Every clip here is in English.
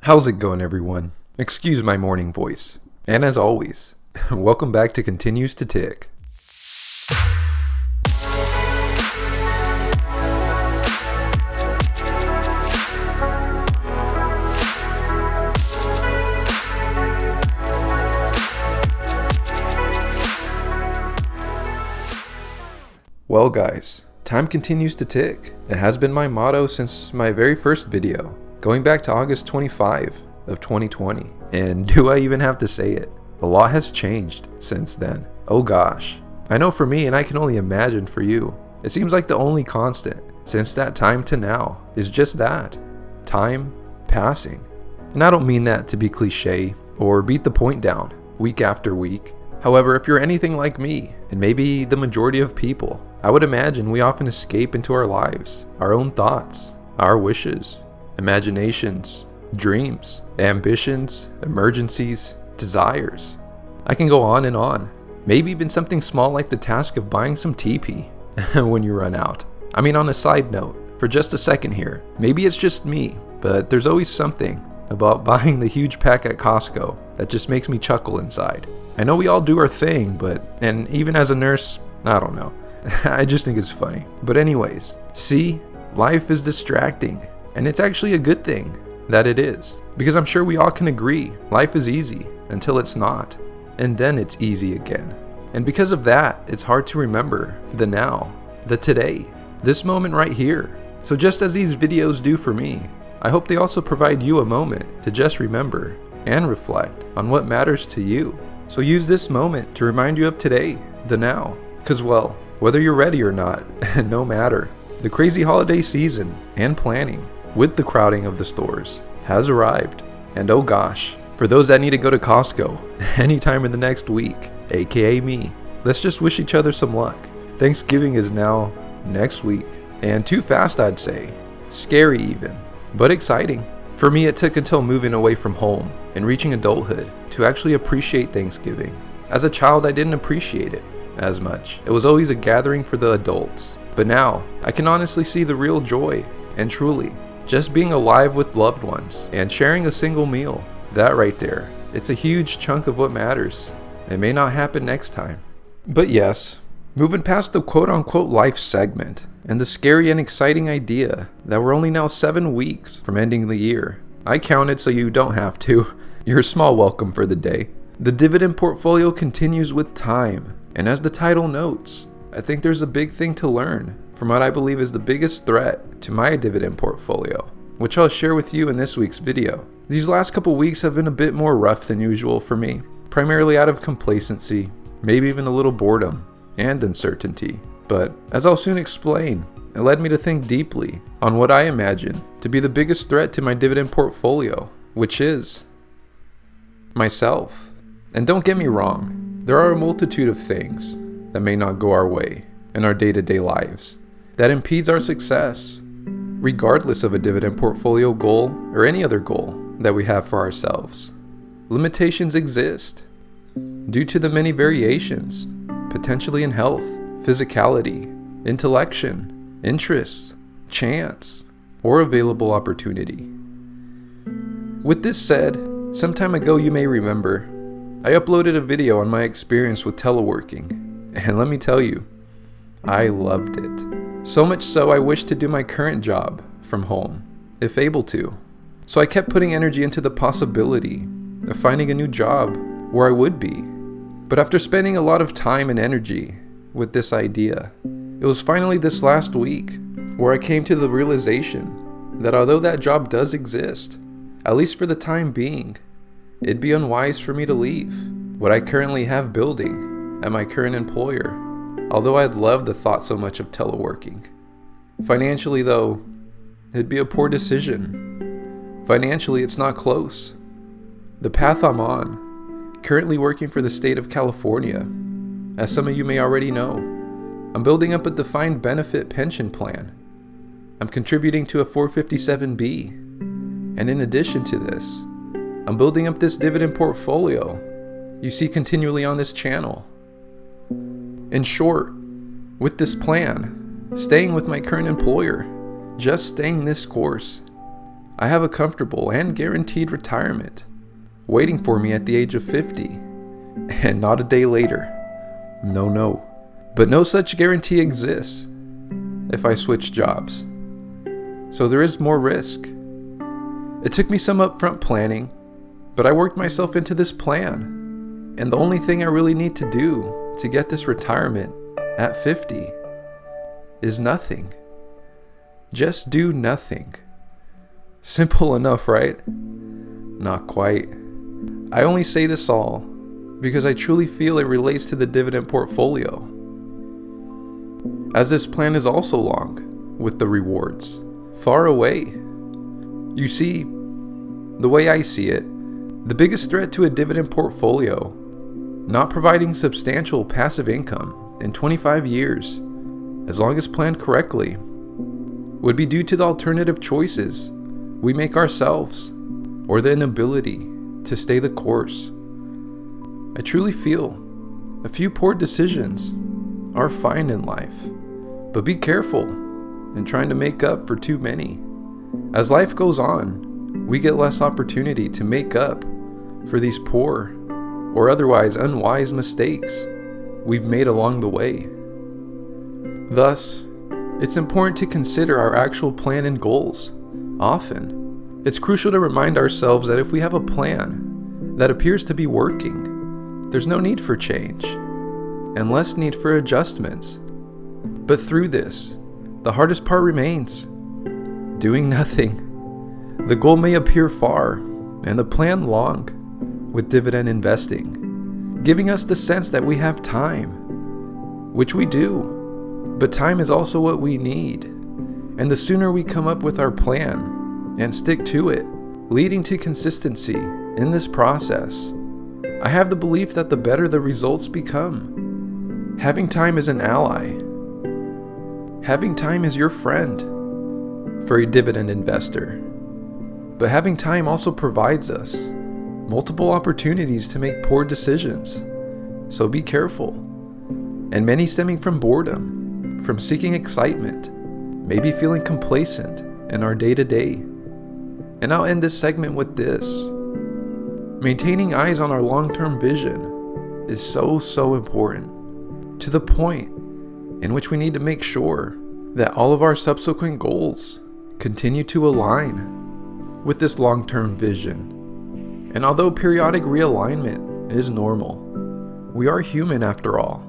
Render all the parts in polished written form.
How's it going, everyone? Excuse my morning voice. And as always, welcome back to Continues to Tick. Well guys, time continues to tick. It has been my motto since my very first video, going back to August 25 of 2020. And do I even have to say it? A lot has changed since then. Oh gosh. I know for me, and I can only imagine for you, it seems like the only constant since that time to now is just that. Time passing. And I don't mean that to be cliche or beat the point down week after week. However, if you're anything like me, and maybe the majority of people, I would imagine we often escape into our lives, our own thoughts, our wishes, imaginations, dreams, ambitions, emergencies, desires. I can go on and on. Maybe even something small like the task of buying some TP when you run out. I mean, on a side note, for just a second here, maybe it's just me, but there's always something about buying the huge pack at Costco that just makes me chuckle inside. I know we all do our thing, and even as a nurse, I don't know. I just think it's funny. But anyways, see, life is distracting, and it's actually a good thing that it is. Because I'm sure we all can agree, life is easy until it's not, and then it's easy again. And because of that, it's hard to remember the now, the today, this moment right here. So just as these videos do for me, I hope they also provide you a moment to just remember and reflect on what matters to you. So use this moment to remind you of today, the now. Cause well, whether you're ready or not, no matter, the crazy holiday season and planning with the crowding of the stores has arrived. And oh gosh, for those that need to go to Costco anytime in the next week, aka me, let's just wish each other some luck. Thanksgiving is now next week, and too fast I'd say, scary even, but exciting. For me, it took until moving away from home and reaching adulthood to actually appreciate Thanksgiving. As a child, I didn't appreciate it as much. It was always a gathering for the adults. But now, I can honestly see the real joy, and truly, just being alive with loved ones and sharing a single meal. That right there, it's a huge chunk of what matters. It may not happen next time. But yes, moving past the quote-unquote life segment, and the scary and exciting idea that we're only now 7 weeks from ending the year. I counted so you don't have to. Your small welcome for the day. The dividend portfolio continues with time. And as the title notes, I think there's a big thing to learn from what I believe is the biggest threat to my dividend portfolio, which I'll share with you in this week's video. These last couple weeks have been a bit more rough than usual for me, primarily out of complacency, maybe even a little boredom and uncertainty. But as I'll soon explain, it led me to think deeply on what I imagine to be the biggest threat to my dividend portfolio, which is myself. And don't get me wrong, there are a multitude of things that may not go our way in our day-to-day lives that impedes our success, regardless of a dividend portfolio goal or any other goal that we have for ourselves. Limitations exist due to the many variations, potentially in health, physicality, intellection, interests, chance, or available opportunity. With this said, some time ago you may remember, I uploaded a video on my experience with teleworking, and let me tell you, I loved it. So much so I wished to do my current job from home, if able to. So I kept putting energy into the possibility of finding a new job where I would be. But after spending a lot of time and energy with this idea, it was finally this last week where I came to the realization that although that job does exist, at least for the time being, it'd be unwise for me to leave what I currently have building at my current employer, although I'd love the thought so much of teleworking. Financially though, it'd be a poor decision. Financially, it's not close. The path I'm on, currently working for the state of California, as some of you may already know, I'm building up a defined benefit pension plan. I'm contributing to a 457B, and in addition to this, I'm building up this dividend portfolio you see continually on this channel. In short, with this plan, staying with my current employer, just staying this course, I have a comfortable and guaranteed retirement waiting for me at the age of 50, and not a day later. No. But no such guarantee exists if I switch jobs. So there is more risk. It took me some upfront planning, but I worked myself into this plan. And the only thing I really need to do to get this retirement at 50 is nothing. Just do nothing. Simple enough, right? Not quite. I only say this all because I truly feel it relates to the dividend portfolio, as this plan is also long, with the rewards far away. You see, the way I see it, the biggest threat to a dividend portfolio not providing substantial passive income in 25 years, as long as planned correctly, would be due to the alternative choices we make ourselves, or the inability to stay the course. I truly feel a few poor decisions are fine in life, but be careful in trying to make up for too many. As life goes on, we get less opportunity to make up for these poor or otherwise unwise mistakes we've made along the way. Thus, it's important to consider our actual plan and goals. Often, it's crucial to remind ourselves that if we have a plan that appears to be working, there's no need for change and less need for adjustments. But through this, the hardest part remains: doing nothing. The goal may appear far and the plan long with dividend investing, giving us the sense that we have time, which we do, but time is also what we need. And the sooner we come up with our plan and stick to it, leading to consistency in this process, I have the belief that the better the results become. Having time is an ally. Having time is your friend for a dividend investor. But having time also provides us multiple opportunities to make poor decisions. So be careful. And many stemming from boredom, from seeking excitement, maybe feeling complacent in our day-to-day. And I'll end this segment with this. Maintaining eyes on our long-term vision is so important, to the point in which we need to make sure that all of our subsequent goals continue to align with this long-term vision. And although periodic realignment is normal, we are human after all.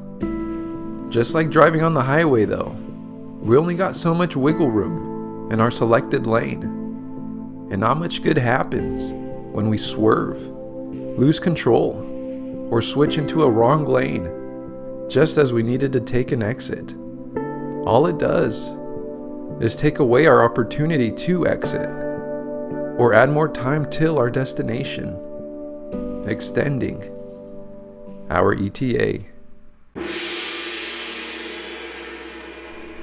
Just like driving on the highway though, we only got so much wiggle room in our selected lane. And not much good happens when we swerve, lose control, or switch into a wrong lane just as we needed to take an exit. All it does is take away our opportunity to exit, or add more time till our destination, extending our ETA.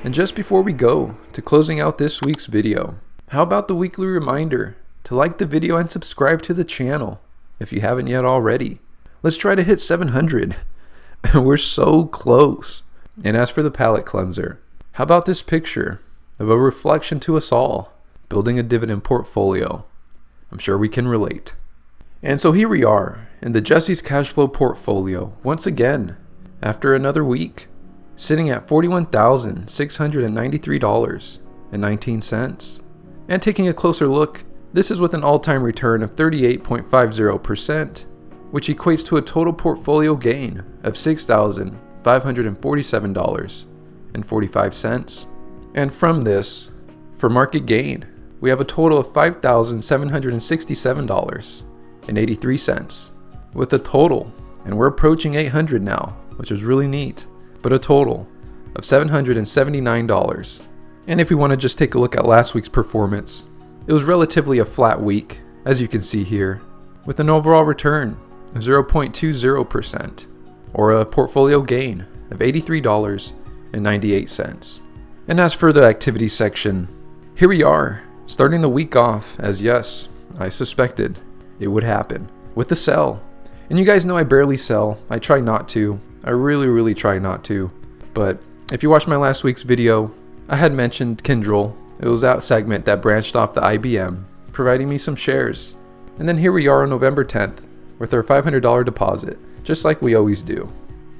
And just before we go to closing out this week's video, how about the weekly reminder to like the video and subscribe to the channel if you haven't yet already. Let's try to hit 700. We're so close. And as for the palate cleanser, how about this picture of a reflection to us all building a dividend portfolio? I'm sure we can relate. And so here we are in the Jesse's Cash Flow portfolio once again after another week, sitting at $41,693.19. And taking a closer look, this is with an all-time return of 38.50%, which equates to a total portfolio gain of $6,547.45. And from this, for market gain, we have a total of $5,767.83, with a total, and we're approaching 800 now, which is really neat, but a total of $779. And if we want to just take a look at last week's performance, it was relatively a flat week, as you can see here, with an overall return of 0.20%, or a portfolio gain of $83.98. And as for the activity section, here we are, starting the week off as yes, I suspected it would happen, with the sell. And you guys know I barely sell. I try not to. I really try not to. But if you watched my last week's video, I had mentioned Kyndryl. It was that segment that branched off the IBM providing me some shares. And then here we are on November 10th with our $500 deposit, just like we always do.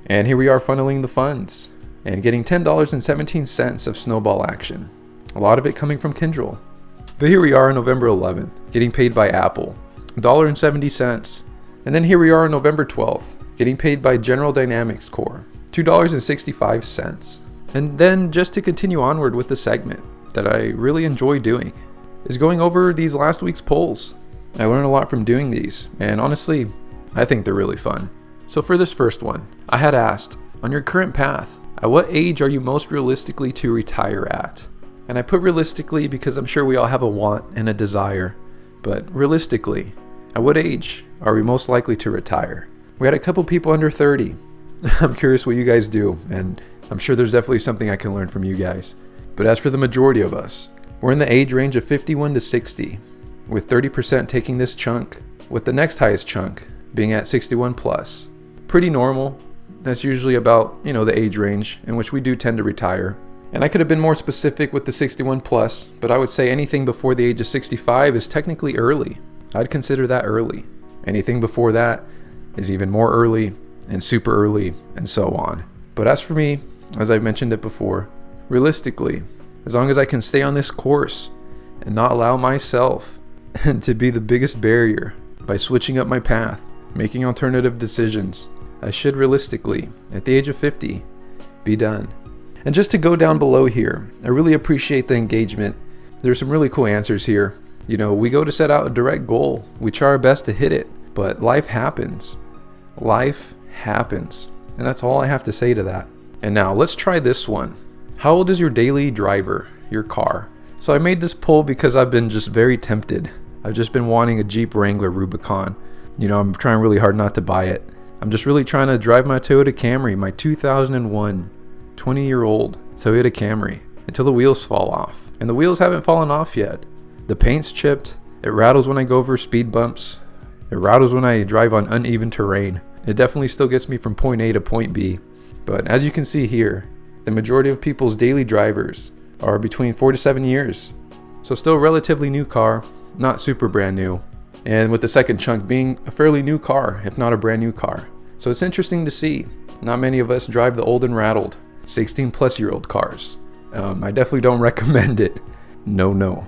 And here we are funneling the funds and getting $10.17 of snowball action. A lot of it coming from Kindle. But here we are on November 11th, getting paid by Apple, $1.70. And then here we are on November 12th, getting paid by General Dynamics Corp, $2.65. And then just to continue onward with the segment that I really enjoy doing is going over these last week's polls. I learned a lot from doing these, and honestly, I think they're really fun. So for this first one, I had asked, on your current path, at what age are you most realistically to retire at? And I put realistically because I'm sure we all have a want and a desire, but realistically, at what age are we most likely to retire? We had a couple people under 30. I'm curious what you guys do, and I'm sure there's definitely something I can learn from you guys. But as for the majority of us, we're in the age range of 51 to 60, with 30% taking this chunk, with the next highest chunk being at 61 plus. Pretty normal. That's usually about, the age range in which we do tend to retire. And I could have been more specific with the 61 plus, but I would say anything before the age of 65 is technically early. I'd consider that early. Anything before that is even more early and super early and so on. But as for me, as I've mentioned it before, realistically, as long as I can stay on this course and not allow myself to be the biggest barrier by switching up my path, making alternative decisions, I should realistically, at the age of 50, be done. And just to go down below here, I really appreciate the engagement. There's some really cool answers here. We go to set out a direct goal. We try our best to hit it, but life happens. Life happens. And that's all I have to say to that. And now let's try this one. How old is your daily driver, your car? So I made this poll because I've been just very tempted. I've just been wanting a Jeep Wrangler Rubicon. I'm trying really hard not to buy it. I'm just really trying to drive my Toyota Camry, my 2001, 20-year-old Toyota Camry, until the wheels fall off. And the wheels haven't fallen off yet. The paint's chipped. It rattles when I go over speed bumps. It rattles when I drive on uneven terrain. It definitely still gets me from point A to point B. But as you can see here, the majority of people's daily drivers are between 4 to 7 years. So still a relatively new car, not super brand new. And with the second chunk being a fairly new car, if not a brand new car. So it's interesting to see. Not many of us drive the old and rattled 16 plus year old cars. I definitely don't recommend it. No.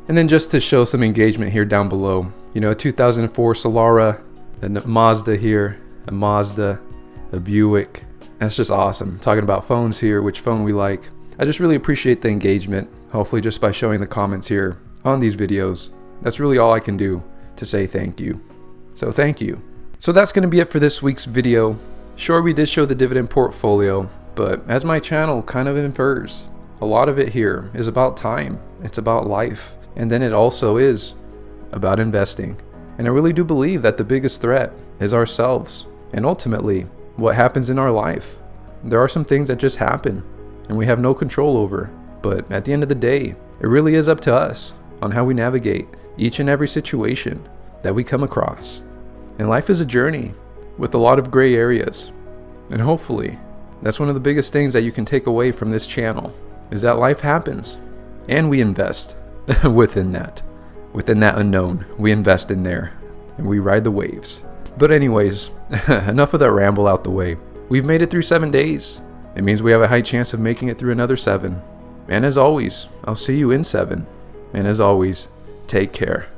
And then just to show some engagement here down below, a 2004 Solara, a Mazda here, a Mazda, a Buick. That's just awesome. Talking about phones here, which phone we like. I just really appreciate the engagement. Hopefully just by showing the comments here on these videos. That's really all I can do to say thank you. So thank you. So that's going to be it for this week's video. Sure, we did show the dividend portfolio, but as my channel kind of infers, a lot of it here is about time. It's about life. And then it also is about investing. And I really do believe that the biggest threat is ourselves. And ultimately, what happens in our life. There are some things that just happen and we have no control over. But at the end of the day, it really is up to us on how we navigate each and every situation that we come across. And life is a journey with a lot of gray areas. And hopefully, that's one of the biggest things that you can take away from this channel, is that life happens and we invest within that unknown. We invest in there and we ride the waves. But anyways, enough of that ramble out the way. We've made it through 7 days. It means we have a high chance of making it through another 7. And as always, I'll see you in 7. And as always, take care.